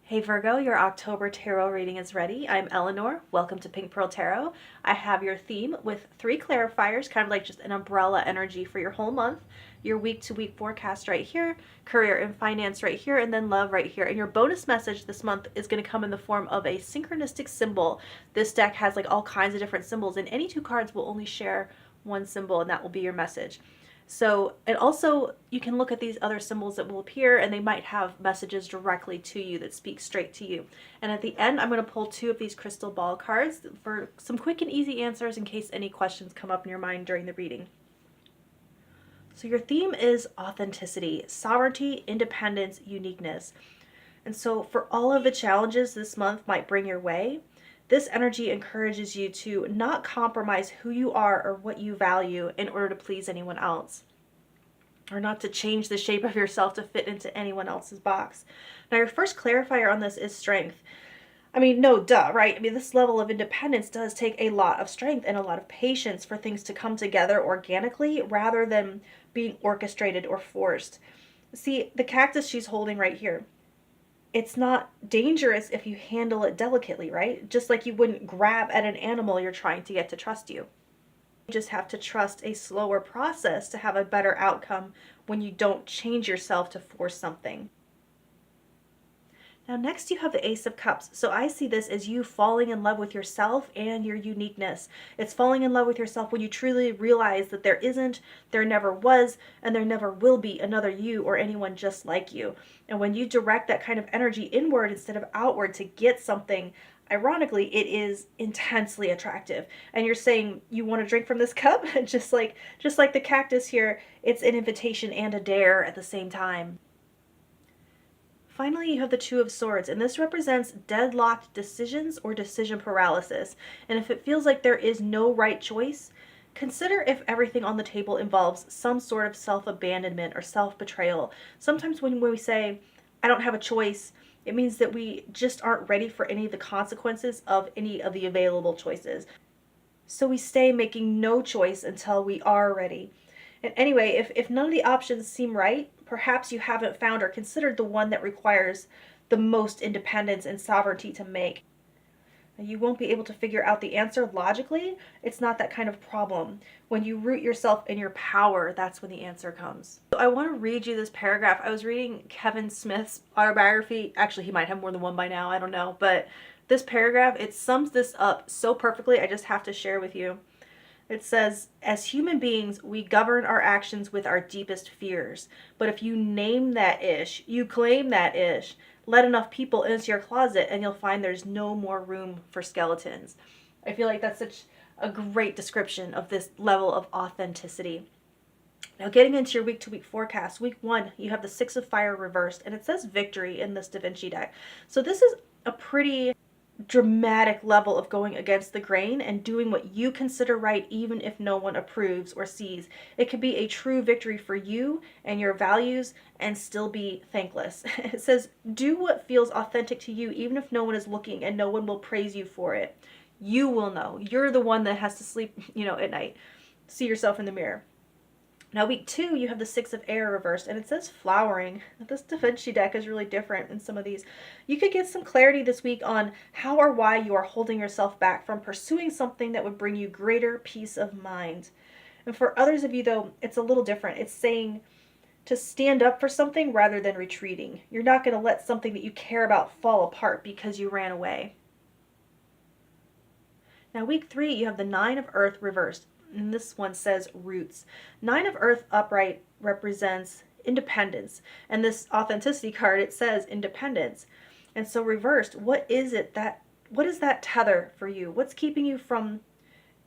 Hey Virgo, your October tarot reading is ready. I'm Eleanor. Welcome to Pink Pearl Tarot. I have your theme with 3 clarifiers, kind of like just an umbrella energy for your whole month. Your week-to-week forecast right here, career and finance right here, and then love right here. And your bonus message this month is going to come in the form of a synchronistic symbol. This deck has like all kinds of different symbols, and any 2 cards will only share one symbol, and that will be your message. So, and also you can look at these other symbols that will appear and they might have messages directly to you that speak straight to you. And at the end, I'm going to pull 2 of these crystal ball cards for some quick and easy answers in case any questions come up in your mind during the reading. So your theme is authenticity, sovereignty, independence, uniqueness. And so for all of the challenges this month might bring your way, this energy encourages you to not compromise who you are or what you value in order to please anyone else, or not to change the shape of yourself to fit into anyone else's box. Now, your first clarifier on this is strength. I mean, no, duh, right? I mean, this level of independence does take a lot of strength and a lot of patience for things to come together organically rather than being orchestrated or forced. See, the cactus she's holding right here, it's not dangerous if you handle it delicately, right? Just like you wouldn't grab at an animal you're trying to get to trust you. You just have to trust a slower process to have a better outcome when you don't change yourself to force something. Now next you have the Ace of Cups. So I see this as you falling in love with yourself and your uniqueness. It's falling in love with yourself when you truly realize that there isn't, there never was, and there never will be another you or anyone just like you. And when you direct that kind of energy inward instead of outward to get something, ironically, it is intensely attractive. And you're saying you want to drink from this cup, just like the cactus here, it's an invitation and a dare at the same time. Finally, you have the Two of Swords, and this represents deadlocked decisions or decision paralysis. And if it feels like there is no right choice, consider if everything on the table involves some sort of self-abandonment or self-betrayal. Sometimes when we say, I don't have a choice, it means that we just aren't ready for any of the consequences of any of the available choices. So we stay making no choice until we are ready. And anyway, if none of the options seem right, perhaps you haven't found or considered the one that requires the most independence and sovereignty to make. You won't be able to figure out the answer logically. It's not that kind of problem. When you root yourself in your power, that's when the answer comes. So I want to read you this paragraph. I was reading Kevin Smith's autobiography. Actually, he might have more than one by now. I don't know. But this paragraph, it sums this up so perfectly. I just have to share with you. It says, as human beings, we govern our actions with our deepest fears. But if you name that ish, you claim that ish, let enough people into your closet and you'll find there's no more room for skeletons. I feel like that's such a great description of this level of authenticity. Now getting into your week-to-week forecast, week 1, you have the 6 of Fire reversed, and it says victory in this Da Vinci deck. So this is a pretty dramatic level of going against the grain and doing what you consider right even if no one approves or sees. It could be a true victory for you and your values and still be thankless. It says do what feels authentic to you even if no one is looking and no one will praise you for it. You will know. You're the one that has to sleep, at night. See yourself in the mirror. Now week 2, you have the 6 of Air reversed, and it says flowering. This Da Vinci deck is really different in some of these. You could get some clarity this week on how or why you are holding yourself back from pursuing something that would bring you greater peace of mind. And for others of you, though, it's a little different. It's saying to stand up for something rather than retreating. You're not going to let something that you care about fall apart because you ran away. Now week 3, you have the 9 of Earth reversed. And this one says roots. 9 of Earth upright represents independence. And this authenticity card, it says independence. And so reversed, what is that tether for you? What's keeping you from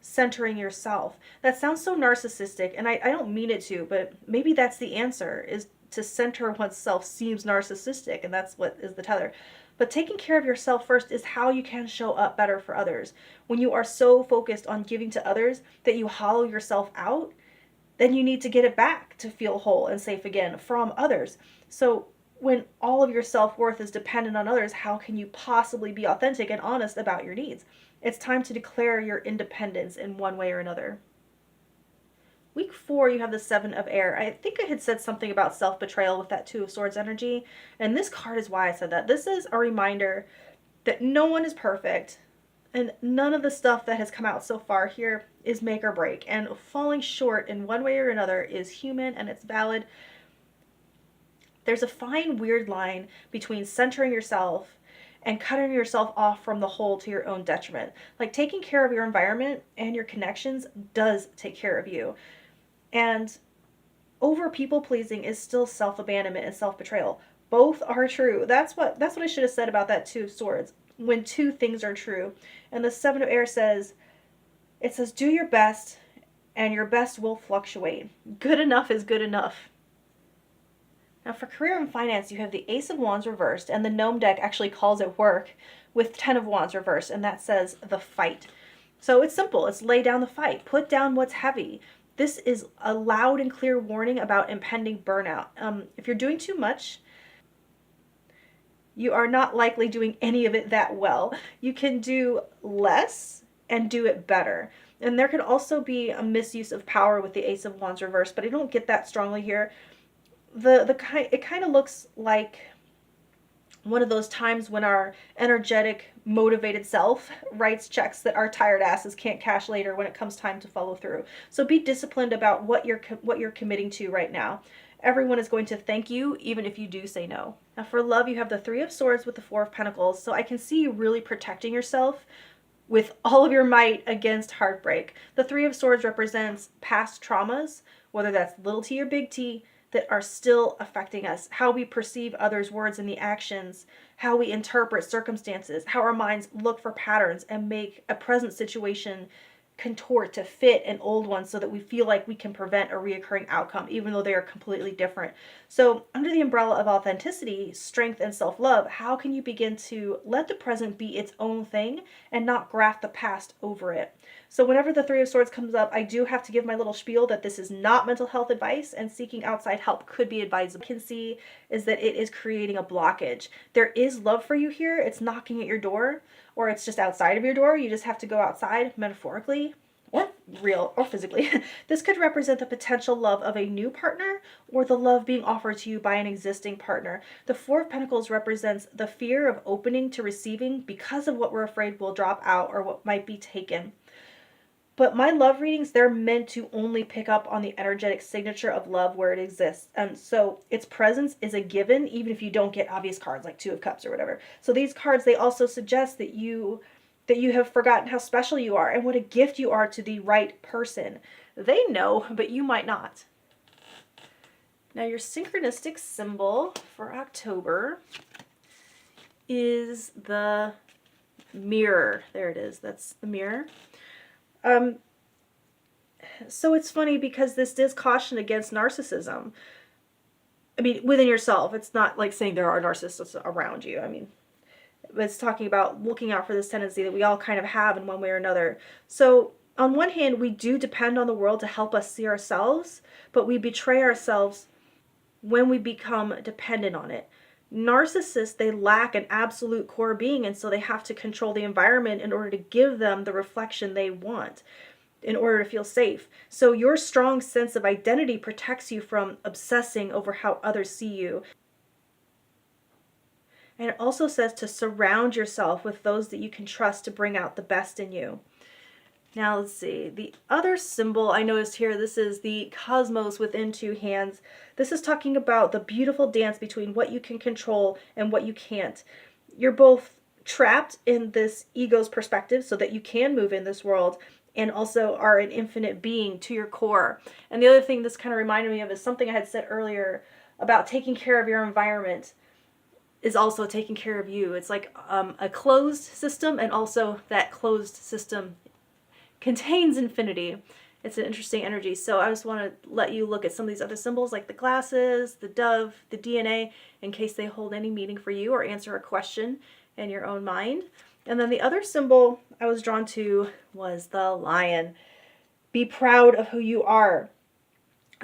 centering yourself? That sounds so narcissistic, and I don't mean it to, but maybe that's the answer, is to center oneself seems narcissistic, and that's what is the tether. But taking care of yourself first is how you can show up better for others. When you are so focused on giving to others that you hollow yourself out, then you need to get it back to feel whole and safe again from others. So when all of your self-worth is dependent on others, how can you possibly be authentic and honest about your needs? It's time to declare your independence in one way or another. Week 4, you have the Seven of Air. I think I had said something about self-betrayal with that Two of Swords energy, and this card is why I said that. This is a reminder that no one is perfect, and none of the stuff that has come out so far here is make or break, and falling short in one way or another is human and it's valid. There's a fine, weird line between centering yourself and cutting yourself off from the whole to your own detriment. Like, taking care of your environment and your connections does take care of you. And over people pleasing is still self-abandonment and self-betrayal. Both are true. That's what I should have said about that Two of Swords. When two things are true. And the Seven of Air says, do your best, and your best will fluctuate. Good enough is good enough. Now for career and finance, you have the Ace of Wands reversed, and the Gnome deck actually calls it work with 10 of Wands reversed, and that says the fight. So it's simple. It's lay down the fight. Put down what's heavy. This is a loud and clear warning about impending burnout. If you're doing too much, you are not likely doing any of it that well. You can do less and do it better. And there could also be a misuse of power with the Ace of Wands reversed, but I don't get that strongly here. It kind of looks like one of those times when our energetic, motivated self writes checks that our tired asses can't cash later when it comes time to follow through. So be disciplined about what you're committing to right now. Everyone is going to thank you, even if you do say no. Now for love, you have the Three of Swords with the Four of Pentacles. So I can see you really protecting yourself with all of your might against heartbreak. The Three of Swords represents past traumas, whether that's little t or big T, that are still affecting us. How we perceive others' words and the actions, how we interpret circumstances, how our minds look for patterns and make a present situation contort to fit an old one so that we feel like we can prevent a reoccurring outcome, even though they are completely different. So under the umbrella of authenticity, strength, and self-love, how can you begin to let the present be its own thing and not graft the past over it? So whenever the Three of Swords comes up, I do have to give my little spiel that this is not mental health advice, and seeking outside help could be advisable. What I can see is that it is creating a blockage. There is love for you here. It's knocking at your door, or it's just outside of your door. You just have to go outside, metaphorically or real or physically. This could represent the potential love of a new partner or the love being offered to you by an existing partner. The Four of Pentacles represents the fear of opening to receiving because of what we're afraid will drop out or what might be taken. But my love readings, they're meant to only pick up on the energetic signature of love where it exists. And so its presence is a given, even if you don't get obvious cards like Two of Cups or whatever. So these cards, they also suggest that you have forgotten how special you are and what a gift you are to the right person. They know, but you might not. Now your synchronistic symbol for October is the mirror. There it is. That's the mirror. So it's funny because this does caution against narcissism. I mean, within yourself. It's not like saying there are narcissists around you. I mean, it's talking about looking out for this tendency that we all kind of have in one way or another. So on one hand, we do depend on the world to help us see ourselves, but we betray ourselves when we become dependent on it. Narcissists, they lack an absolute core being, and so they have to control the environment in order to give them the reflection they want in order to feel safe. So your strong sense of identity protects you from obsessing over how others see you. And it also says to surround yourself with those that you can trust to bring out the best in you. Now let's see, the other symbol I noticed here, this is the cosmos within two hands. This is talking about the beautiful dance between what you can control and what you can't. You're both trapped in this ego's perspective so that you can move in this world and also are an infinite being to your core. And the other thing this kind of reminded me of is something I had said earlier about taking care of your environment is also taking care of you. It's like a closed system, and also that closed system contains infinity. It's an interesting energy. So I just want to let you look at some of these other symbols like the glasses, the dove, the DNA, in case they hold any meaning for you or answer a question in your own mind. And then the other symbol I was drawn to was the lion. Be proud of who you are.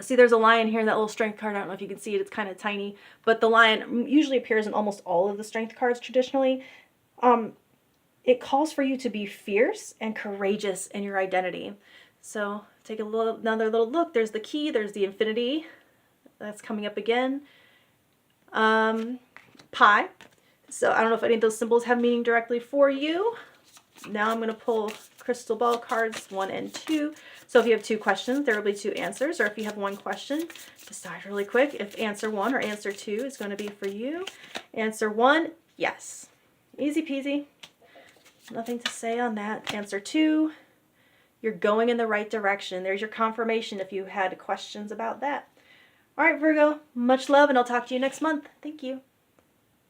See, there's a lion here in that little strength card. I don't know if you can see it. It's kind of tiny. But the lion usually appears in almost all of the strength cards traditionally. It calls for you to be fierce and courageous in your identity. So take another little look. There's the key, there's the infinity. That's coming up again. Pi. So I don't know if any of those symbols have meaning directly for you. Now I'm going to pull crystal ball cards 1 and 2. So if you have 2 questions, there will be 2 answers. Or if you have 1 question, decide really quick if answer 1 or answer 2 is going to be for you. Answer 1, yes. Easy peasy. Nothing to say on that. Answer 2, you're going in the right direction. There's your confirmation if you had questions about that. All right, Virgo, much love, and I'll talk to you next month. Thank you.